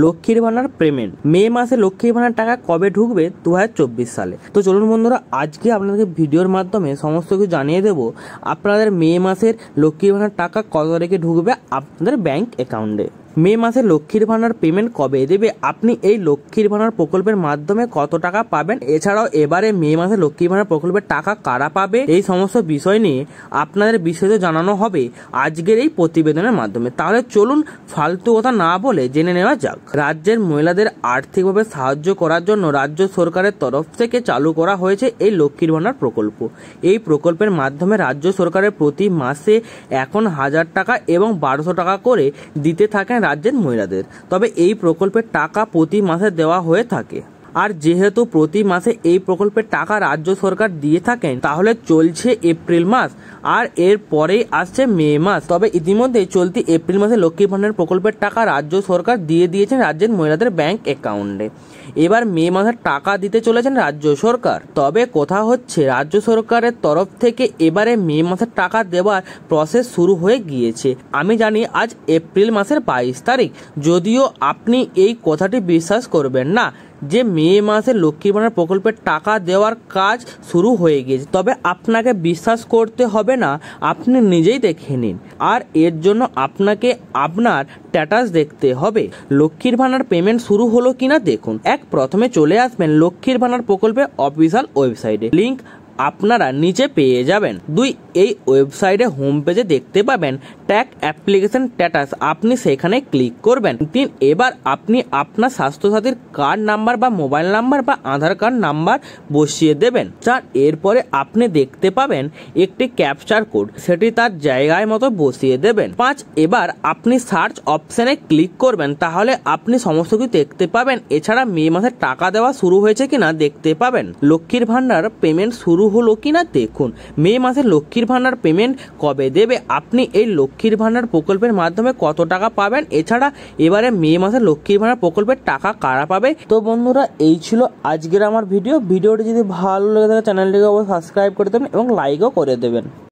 লক্ষ্মীর ভান্ডার পেমেন্ট। মে মাসে লক্ষ্মীর ভান্ডার টাকা কবে ঢুকবে 2024 সালে। তো চলুন বন্ধুরা, আজকে আপনাদেরকে ভিডিওর মাধ্যমে সমস্ত কিছু জানিয়ে দেব আপনাদের মে মাসের লক্ষ্মীর ভান্ডার টাকা কত তারিখে ঢুকবে আপনাদের ব্যাংক অ্যাকাউন্টে। মে মাসে লক্ষ্মীর ভান্ডার পেমেন্ট কবে দেবে, আপনি এই লক্ষ্মীর ভান্ডার প্রকল্পের মাধ্যমে কত টাকা পাবেন, এছাড়াও এবারে মে মাসে লক্ষ্মীর ভান্ডার প্রকল্পের টাকা কারা পাবে, এই সমস্ত বিষয় নিয়ে আপনাদের বিস্তারিত জানানো হবে আজকের এই প্রতিবেদনের মাধ্যমে। তাহলে চলুন ফালতু কথা না বলে জেনে নেওয়া যাক। রাজ্যের মহিলাদের আর্থিকভাবে সাহায্য করার জন্য রাজ্য সরকারের তরফ থেকে চালু করা হয়েছে এই লক্ষ্মীর ভান্ডার প্রকল্প। এই প্রকল্পের মাধ্যমে রাজ্য সরকারের প্রতি মাসে এখন 1000 টাকা এবং 1200 টাকা করে দিতে থাকেন রাজ্যের মহিলাদের। তবে এই প্রকল্পের টাকা প্রতি মাসে দেওয়া হয়ে থাকে। আর যেহেতু প্রতি মাসে এই প্রকল্পের টাকা রাজ্য সরকার দিয়ে থাকেন, তাহলে চলছে এপ্রিল মাস আর এর পরেই আসছে মে মাস। তবে ইতিমধ্যে চলতি এপ্রিল মাসে লক্ষ্মী ভান্ডার প্রকল্পের টাকা রাজ্য সরকার দিয়ে দিয়েছেন রাজ্যের মহিলাদের ব্যাংক অ্যাকাউন্টে। এবার মে মাসের টাকা দিতে চলেছেন রাজ্য সরকার। তবে কথা হচ্ছে রাজ্য সরকারের তরফ থেকে এবারে মে মাসের টাকা দেওয়ার প্রসেস শুরু হয়ে গিয়েছে। আমি জানি আজ এপ্রিল মাসের 22 তারিখ, যদিও আপনি এই কথাটি বিশ্বাস করবেন না যে মে মাসে লক্ষ্মী ভান্ডার প্রকল্পের টাকা দেওয়ার কাজ শুরু হয়ে গিয়েছে। তবে আপনাকে বিশ্বাস করতে হবে না, আপনি নিজেই দেখে নিন। আর এর জন্য আপনাকে আপনার স্ট্যাটাস দেখতে হবে। লক্ষ্মীর ভান্ডার পেমেন্ট শুরু হলো কিনা দেখুন। প্রথমে চলে আসবেন লক্ষ্মীর ভান্ডার প্রকল্পের অফিসিয়াল ওয়েবসাইটে, লিংক আপনারা নিচে পেয়ে যাবেন। 2, এই ওয়েবসাইটে হোম পেজে দেখতে পাবেন ট্যাগ অ্যাপ্লিকেশন স্ট্যাটাস, আপনি সেখানে ক্লিক করবেন। 3, এবার আপনি আপনার স্বাস্থ্যসাথীর কার্ড নাম্বার বা মোবাইল নাম্বার বা আধার কার্ড নাম্বার বসিয়ে দেবেন। 4, এরপরে আপনি দেখতে পাবেন একটি ক্যাপচার কোড, সেটি তার জায়গায় মতো বসিয়ে দেবেন। 5, এবার আপনি সার্চ অপশনে ক্লিক করবেন, তাহলে আপনি সমস্ত কিছু দেখতে পাবেন। এছাড়া মে মাসে টাকা দেওয়া শুরু হয়েছে কিনা দেখতে পাবেন। লক্ষ্মীর ভান্ডার পেমেন্ট শুরু হলো কিনা দেখুন। মে মাসে লক্ষ্মীর ভান্ডার পেমেন্ট কবে দেবে, আপনি এই লক্ষ্মীর ভান্ডার প্রকল্পের মাধ্যমে কত টাকা পাবেন, এছাড়া এবারে মে মাসে লক্ষ্মীর ভান্ডার প্রকল্পের টাকা কারা পাবে। তো বন্ধুরা, এই ছিল আজকের আমার ভিডিওটি যদি ভালো লেগে থাকে চ্যানেলটিকে অবশ্যই সাবস্ক্রাইব করে দেবেন এবং লাইকও করে দেবেন।